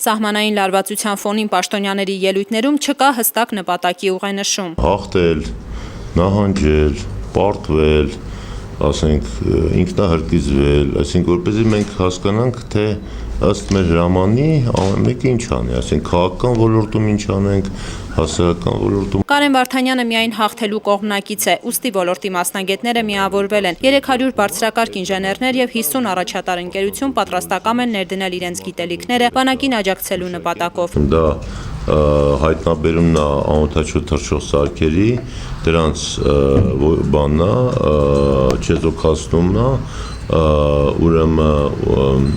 Սահմանային լարվածության ֆոնին պաշտոնյաների ելույթներում չկա հստակ նպատակի ուղենշում։ Հաղթել, նահանջել, պարտվել, ասենք ինքնահրկիզվել, այսինքն որպեսզի մենք հասկանանք, թե ըստ մեր հրամանի ամեն մեկը ինչ անի, այսինքն քաղաքական ոլորտում ինչ անենք, հասարակական ոլորտում։ Կարեն Վարդանյանը միայն հաղթելու կողմնակից է, ուստի ոլորտի մասնագետները միավորվել են։ 300 բարձրակարգ ինժեներներ եւ 50 առաջատար ընկերություն պատրաստակամ են ներդնել իրենց գիտելիքները բանակին աջակցելու նպատակով։ Դա հայտնաբերումն է անօդաչու թռչող սարքերի, դրանց բանն է, չեզոքացնումն է, ուրեմն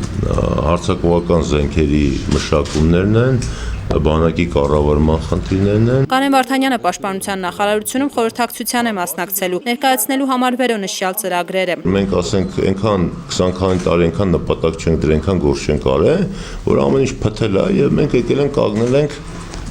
հարձակողական զենքերի մշակումներն են, բանակի կառավարման խնդիրներն են։ Կարեն Վարդանյանը պաշտպանության նախարարությունում խորհրդակցության է մասնակցելու, ներկայացնելու համար վերոնշյալ ծրագրերը։ Մենք ասենք այնքան 20 տարի այնքան նպատակ չենք դրել, այնքան գործ չենք արել, որ ամեն ինչ փթել է եւ մենք եկել ենք կանգնել ենք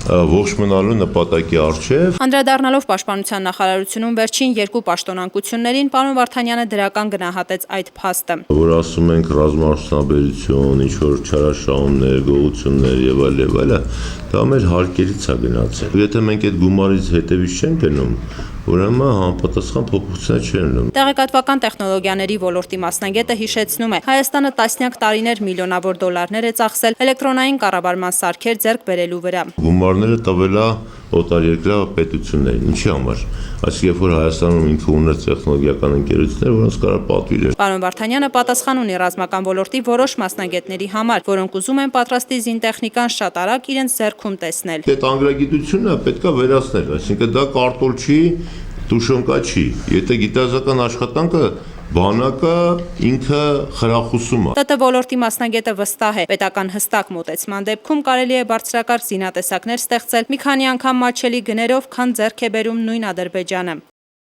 ողջ մնալու նպատակի առջև։ Անդրադառնալով պաշտպանության նախարարությունում վերջին 2 պաշտոնակություններին, պարոն Վարդանյանը դրական գնահատեց այդ փաստը։ Որ ասում ենք ռազմարդյունաբերություն, ինչ որ չարաշահումներ, գողություններ եւ այլն, դա մեր հարկերից է գնացել։ Եթե մենք այդ գումարից հետևից չենք գնում, ուրեմն համապատասխան փոփոխություններ չեն լինում։ Տեղեկատվական տեխնոլոգիաների ոլորտի մասնագետը հիշեցնում է, Հայաստանը տասնյակ տարիներ միլիոնավոր դոլարներ է ծախսել էլեկտրոնային կառավարման սարքեր ձեռք բերելու վրա։ Գումարները տվել է օտարերկրյա պետություններին, ինչի համար։ Այսինքն, երբ որ Հայաստանում ինքը ուներ տեխնոլոգիական ընկերություններ, որոնց կարող պատվիրել։ Պարոն Վարդանյանը պատասխան ունի ռազմական ոլորտի որոշ մասնագետների համար, որոնք ուզում են պատրաստի զինտեխնիկան շատ արագ իրենց ձեռքում տեսնել։ Այդ անգրագիտությունը պետք է վերացնել, այսինքն դա կարտոլ չի, տուշոնկա չի։ Եթե գիտազական աշխատանքը բանակը ինքը խրախուսում է։ ՏՏ ոլորտի մասնագետը վստահ է, պետական հստակ մոտեցման դեպքում կարելի է բարձրակարգ զինատեսակներ ստեղծել մի քանի անգամ մատչելի գներով, քան ձեռք է բերում նույն Ադրբեջանը։